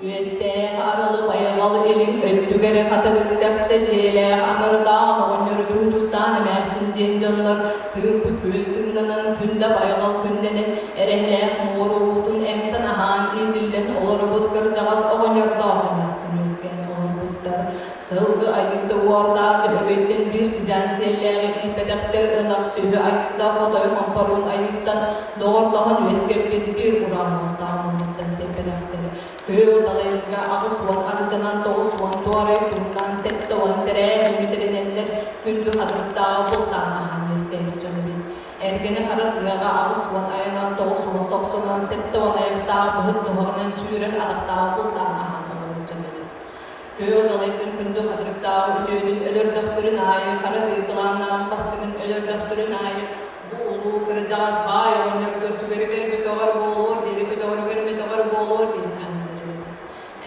Üeste aralı bayagalı elin öttügere katarık sekse ceyle anırdan onları çuçustan emersin cencanlar tıpı kültündanın günde bayagal gündenin erehle moruutun ensan ahan idillen olarbut kırcağız oğanyarda emersin mesken olarbutlar sılgı ayıda uarda cehögetten bir sican selleri ipedekter ınak sühü ayıda fotoy hamparun ayıttan doğurlahan üeskeplet bir uğramazdan mumuttan sepedekleri Köy dalayınca ağısvan arcanan doğusvan tuarayı durumdan settovan tere ümitirinenler gündü hadırıkta buldan ahan meskelik canıbit. Ergeni haratıyağa ağısvan ayanan doğusvan soksunan settovan ayakta bıhıt duhağının sürün adakta buldan ahan olur canıbit. Köy dalayınca gündü hadırıkta ütüydün ölür döktürün ayı haratığı kılanan baftının ölür döktürün ayı bu ulu kıracağız bay onları gösügeridir bir kavar boğulur, biri bir doğru görme doğar boğulur, biri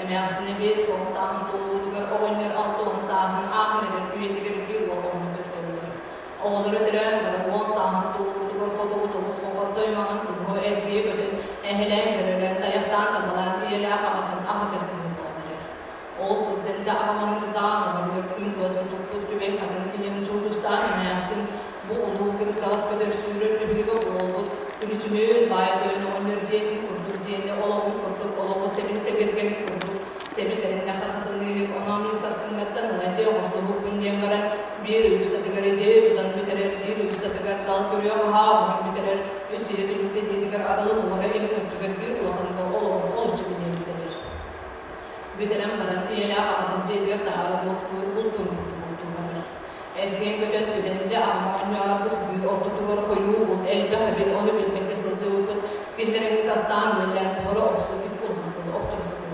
Emeğasını bir son sahın dolduğugar oğunlar altı sahın ahmerin üyetigar bir oğunu dörtülür. Oğulları diren bir on sahın dolduğugar xoduğu doğuz oğur doymağın tıbı ergiye gödün ehlen verilen dayaktan da balan iyele havatın ahıdır bir oğulları. Oğul sıddınca ağamanır dağın oğullar gün gödün tuktut gübey kadın iyem çoğustan emeğasın bu ulu kırıcağız kadar sürür übülüge boğulur. Gülüçümün bayadoyun oğullar diyetini kurdur diyeni oğulun kurduk oğulu sebin sebirgenik kurdur. Sebiterin nakasatını onamin sarsıngattan olaca oğuzluğu gündem varan bir üstadıgar eceği tutan bitirer, bir üstadıgar dal görüyor ha vuran bitirer, üstüye tülükte diyetigar aralı numara eli öptügar bir ulağında oğulun olucu diye bitirer. Bitiren varan iyele ağadın ceytigar dağarı buluktur, bultur varar. Ergen göten tühence ağman yargı sıgı ortutugar koyu bul, elbe habit onu bilmek kısılcı uykut, bildirengi tastan ölen para oğusu bir kulhankılı okturusu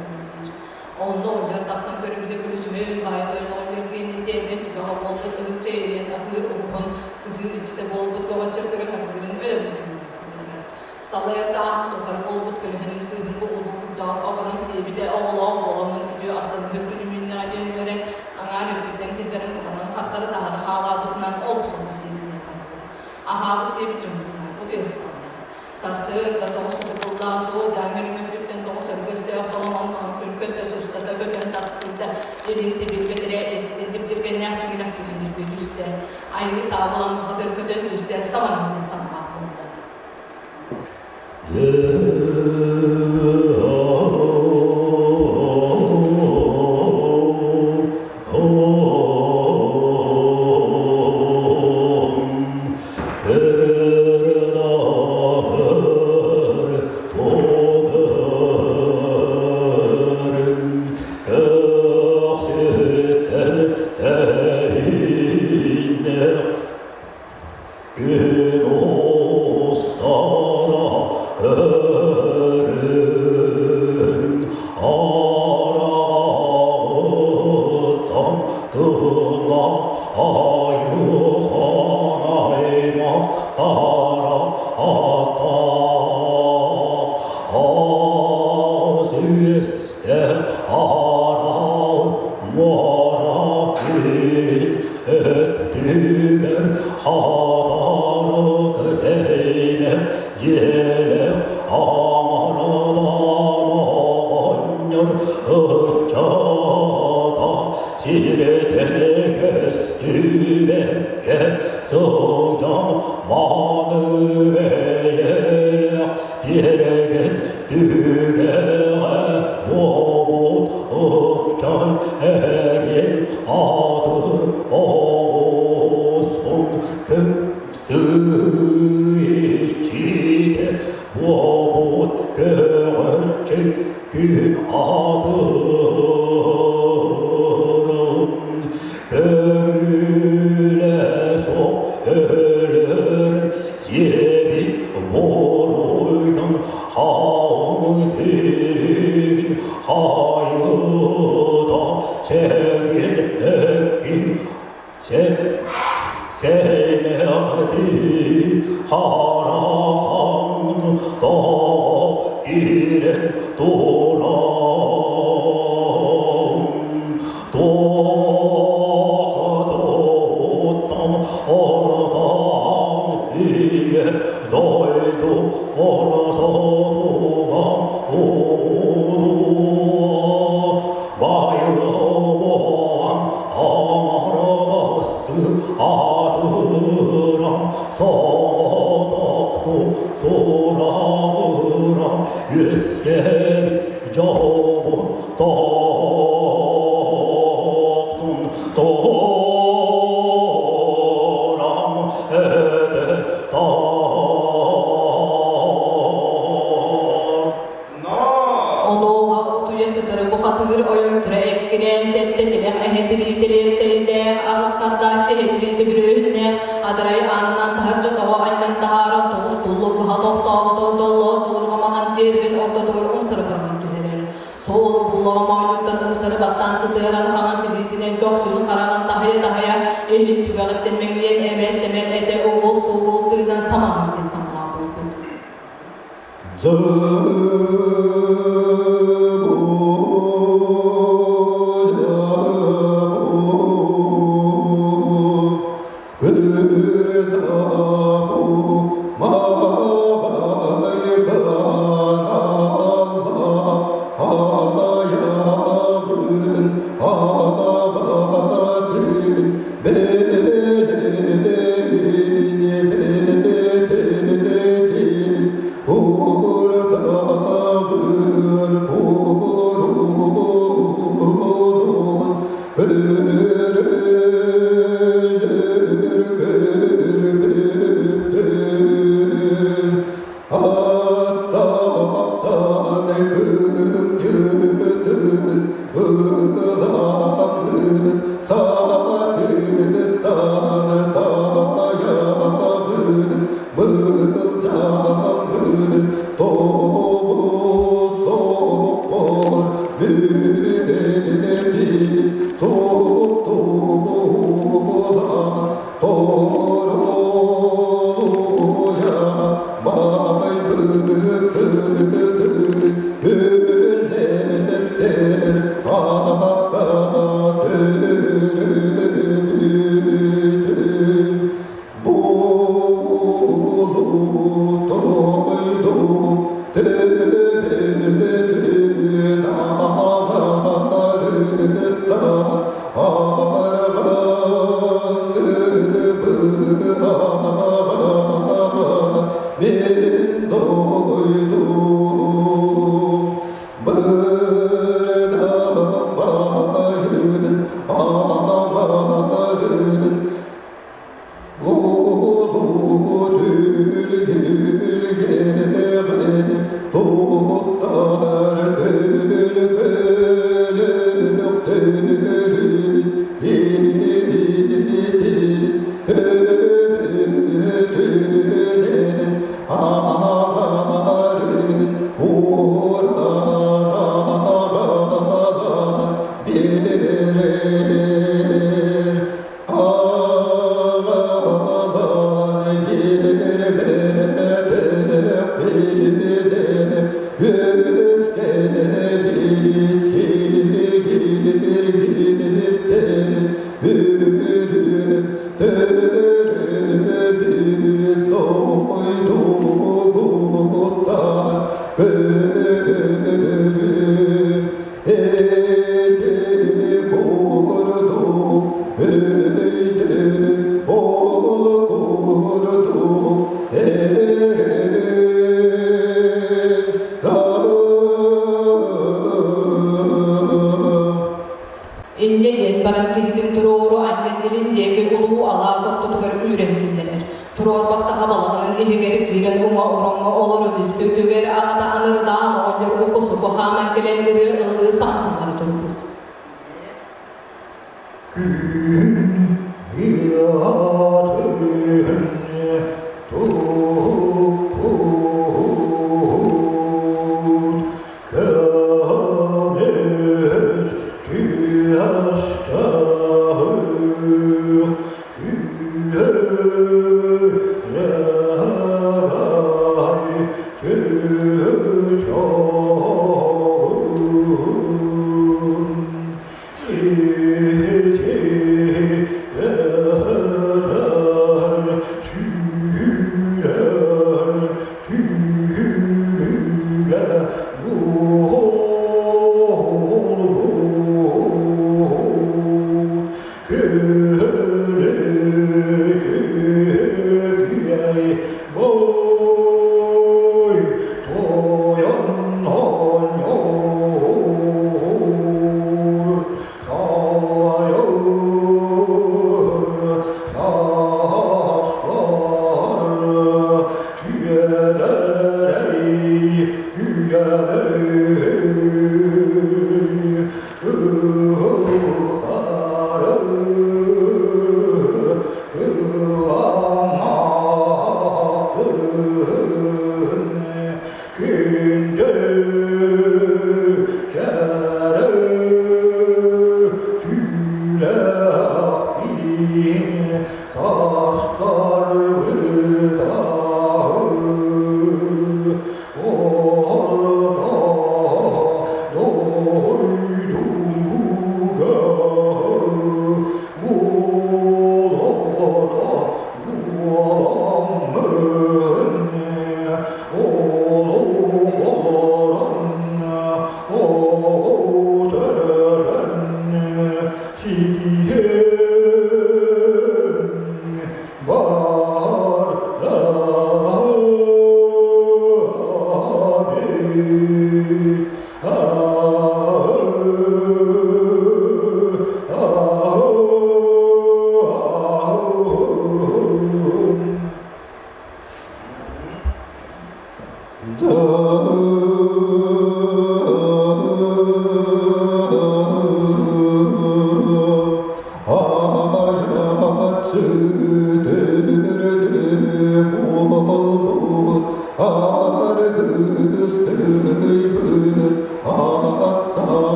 Onda oylar taksan körümde gülüşmeyin bayda oylar geni telmet tübağa bolgut ılıkça eğlen atır ulууһун sıgı içte bolgut boğaçır körük atıgırın öyle siniresidir. Salaya sağım tuharı bolgut gülühenim sığın bu uluu kurcağız ağırın sebide oğlağı bolamın ütü aslanı hükkülümünü alem gören ağar ötüden kirderin kulanın kartları dağarı halabıtından olgusun bu sebine kanadı. Ahabı sebi cümbünden bu tezi kaldı. Sarsı gatoğu suçukullan doğu zangeli müktüpten doğu sörgöste oktalaman Kötte sustata götön taksılda elisi bir betire edilip dirgenler tügüler tügünür bir düzde. Aynı sağbalan muhadır götön düzde samanından samanlar bulundu. Doydu orada doğan oğlu Üskep jobu tohtun toram ede Олоңхо утуясытыры бухатыгыр ойонтура эккирен сеттетилех эхетирителерсейдех агыскардачы эхетирите бүрөһүнне адырай анынан тахар жотого андан тахаран тогуз туллук бухатоктообото жолло жолургамаган жербин ортодогор умсыры барган түһерер. Соол буллоомоонуттан умсыры баттан сытыыран хаңа силитинен жоксуну караган тахая эхит түгагыттен меңиен эмел-темел эте угул сугул тыынан саманынтен самлаа болду.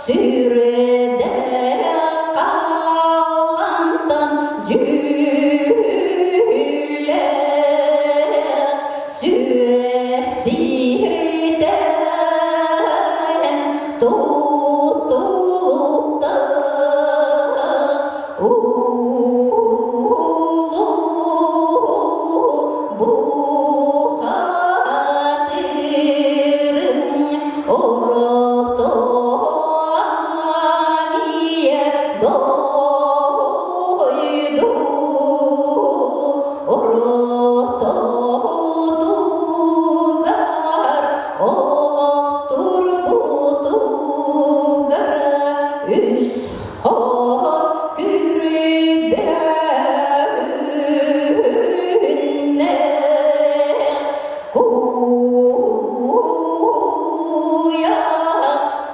Sürede kalandan cülle sirden tutulup da bu hatırın ortoaniye doydu ortotugar olokturdutugar üs kos kürübünne kuya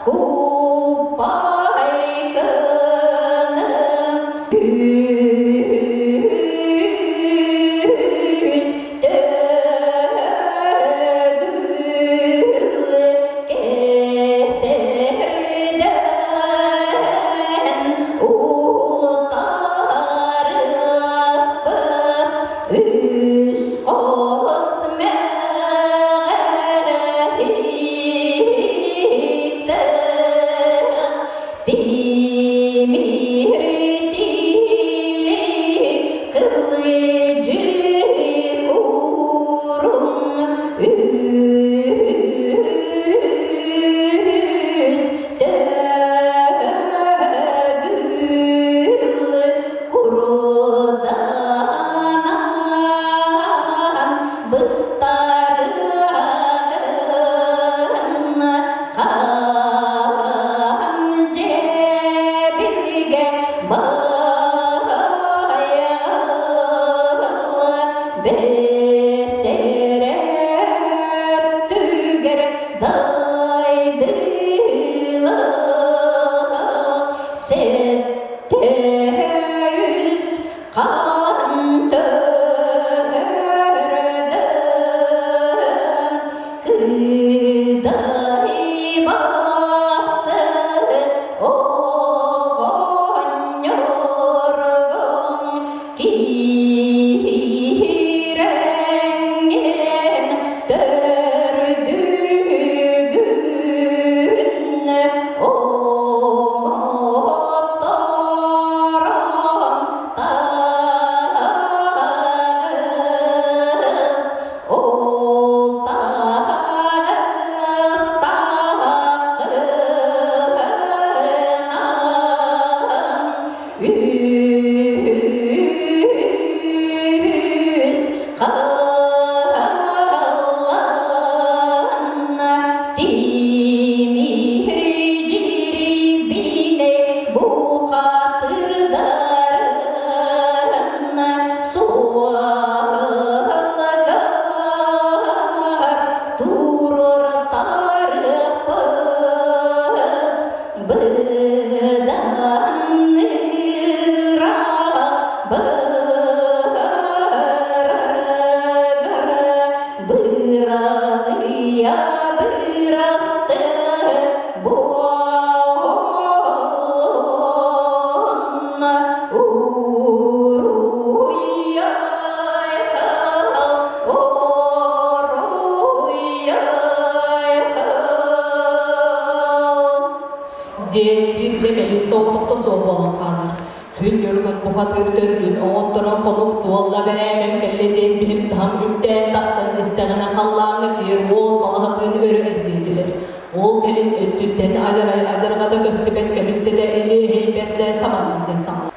kupaykını Күн Ньургун бухатыр төрдүн оңотторон конук дуалла беремем келледен бим там үктен таксын истегине халлааны тиер ол балахатын өрө эрдилер. Ол келин өттүттен ажаргада көстүбет кемитчеде эли хейберде саманден сама.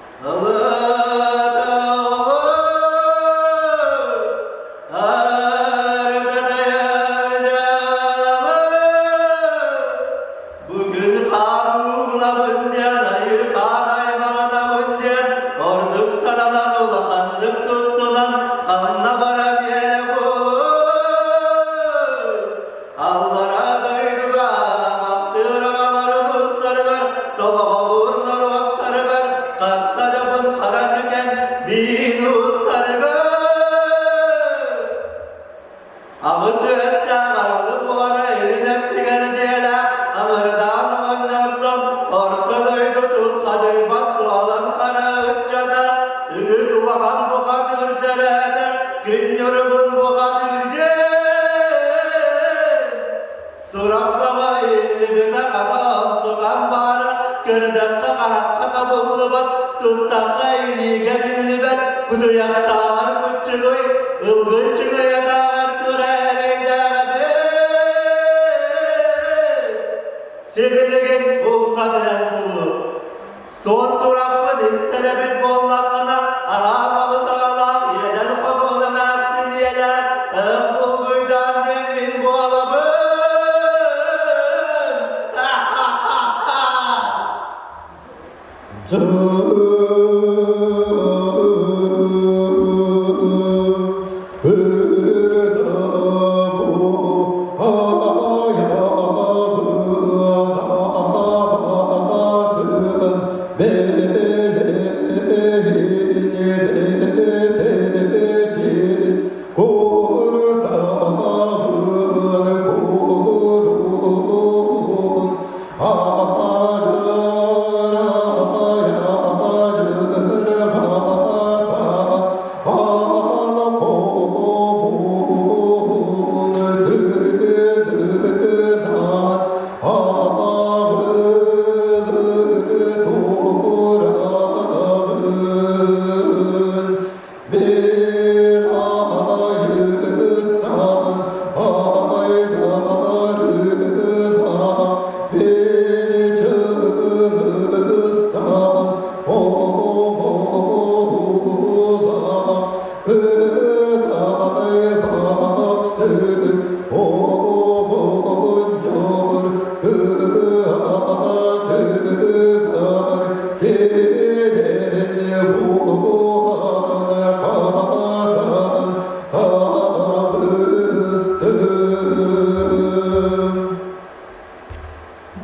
кадыйбат дуалан кара үтчада, үгүс улахан бугады үрдәрәдә, күн ньургун бугады үрдә. Сураппага илбеда кадан туган бары, көрдәккә каракка табылыбат, туттакка илиге биллибет, кудуяктагар күтчүгөй, ылгынчыгы ятагар көрәрейдәгә. Себелеген болсадыран бұлы. Тон тұрақпын істеребет боллақына, ағамағыз ағалар, едәл қодуылы мәқсін елер, ұқ бұл гүйдан денген болабын.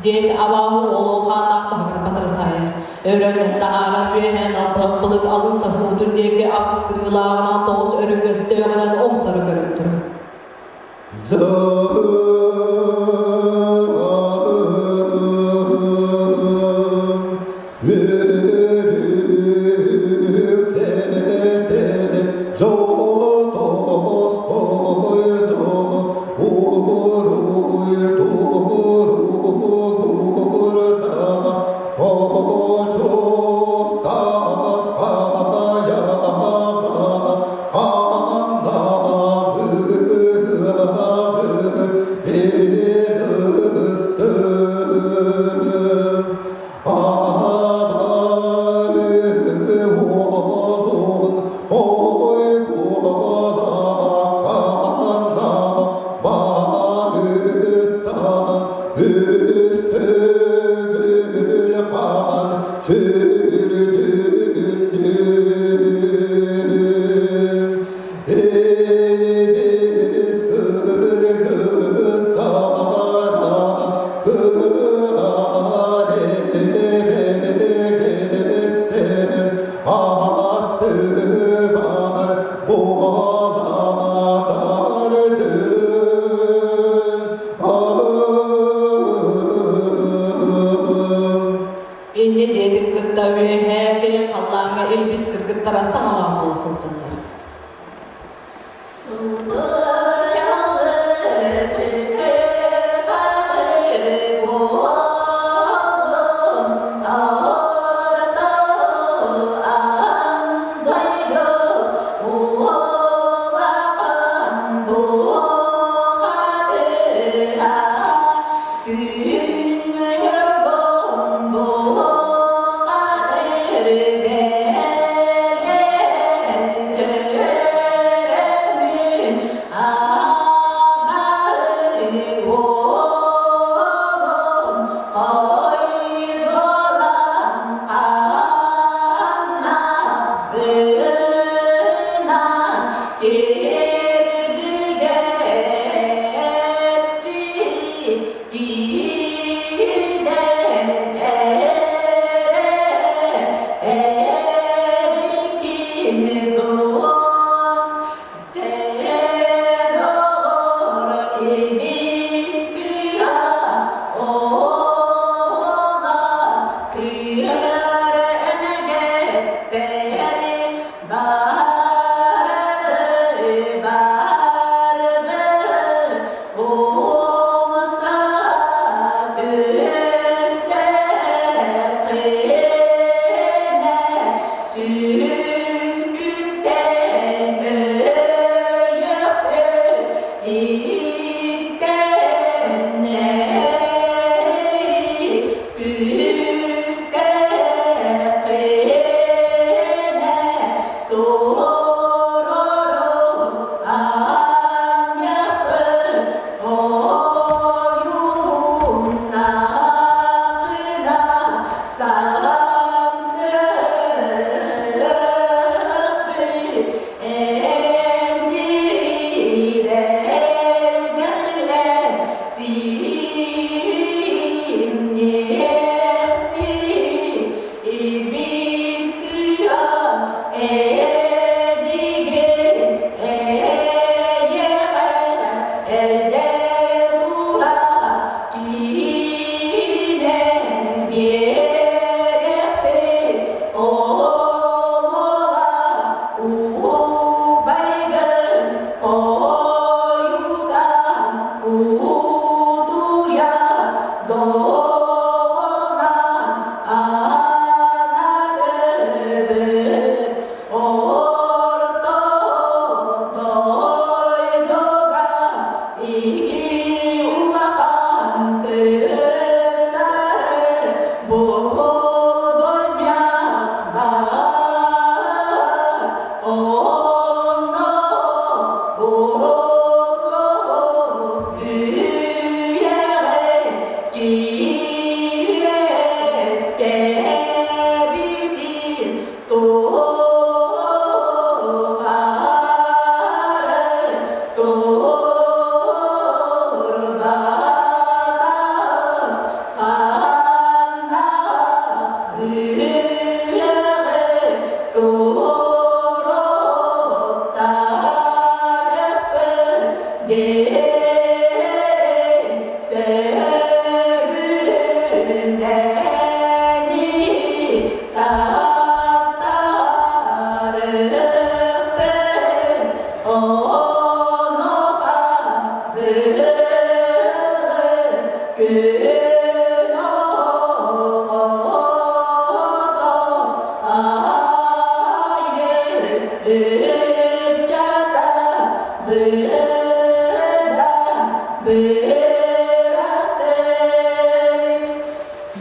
Diyet avamı olooŋxanak bahar batır sayır. Örömette aran üгэһин alpıqbılık alın sahudun degi aks kırılağına toğuz örümgöstöğünen oğsarı görüntürü. İndi dedik gıtta üгэһэ kallaňa elbis kırgıttara sağlam bolasılçanlar. Yeah.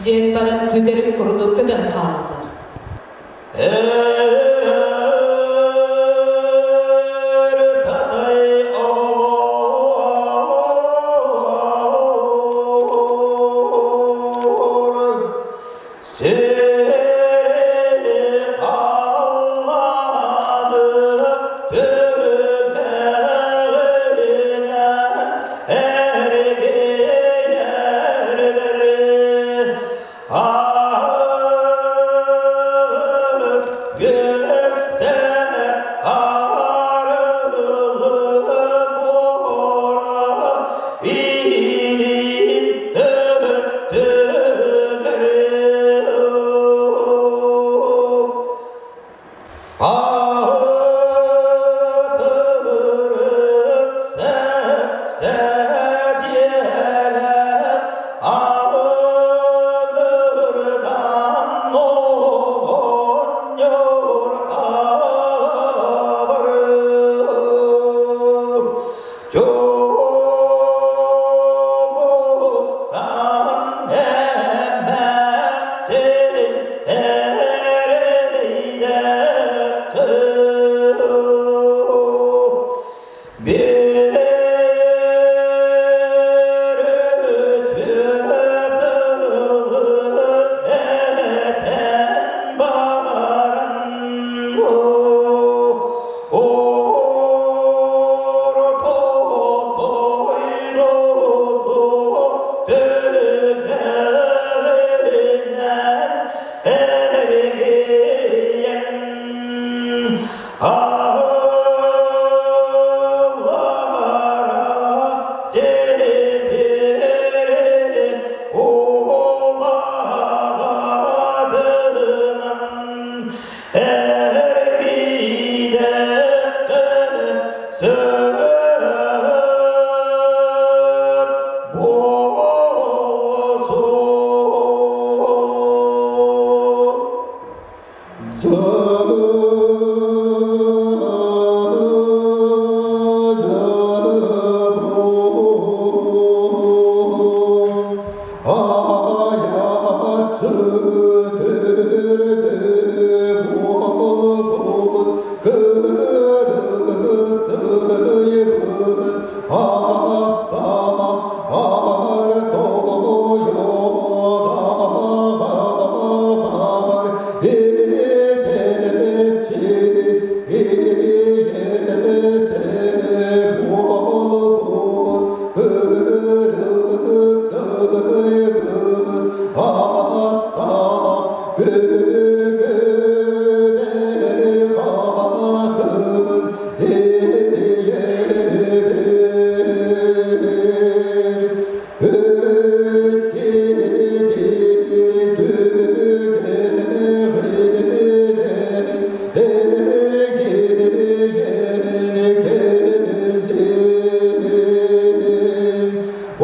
Ден барын көтеріп құрдып көтен қалады.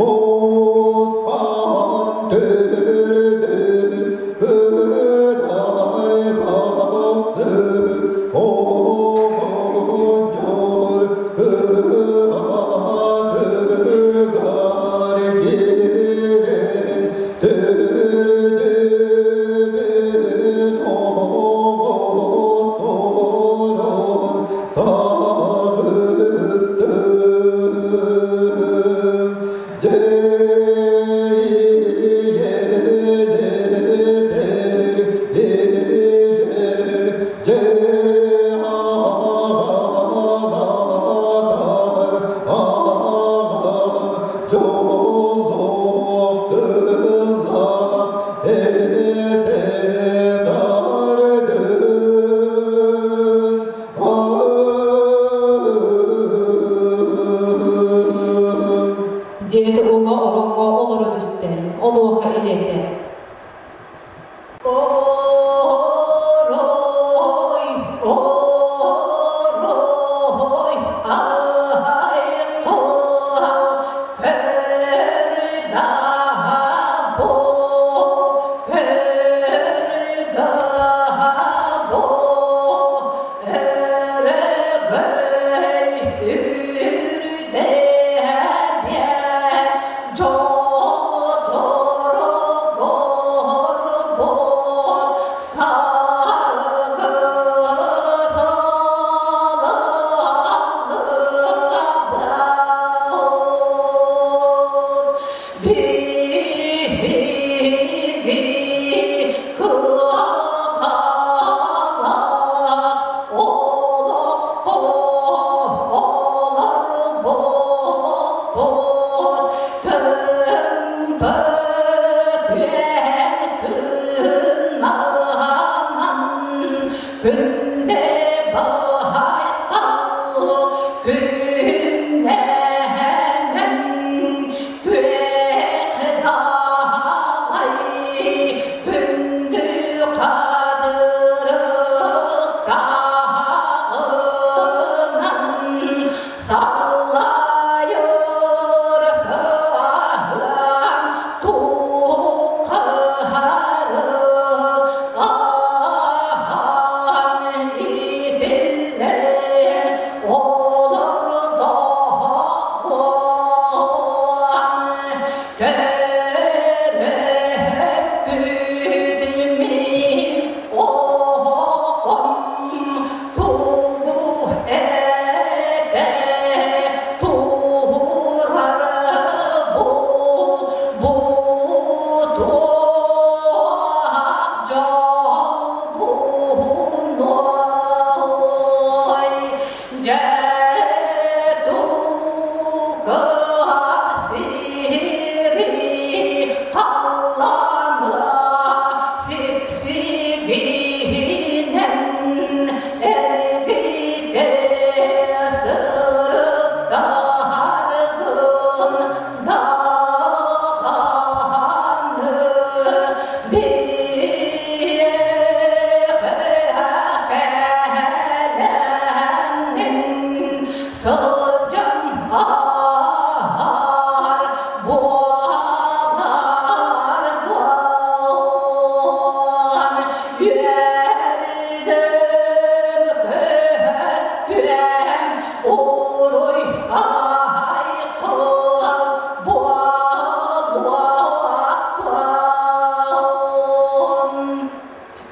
Os fan döde,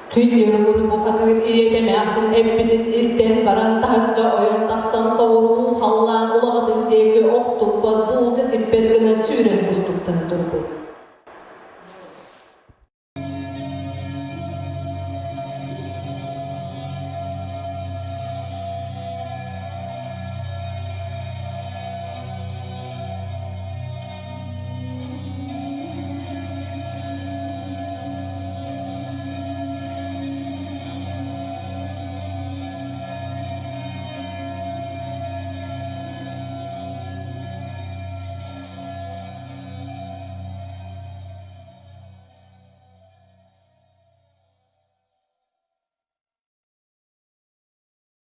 Күн Ньургун бухатыгын иетемәксин эппитин истен баран тахаржа ояттахсан сооруу халлаан улагатын деги охтуппат булжа сиппергіне сүүрен устуктаны турбут.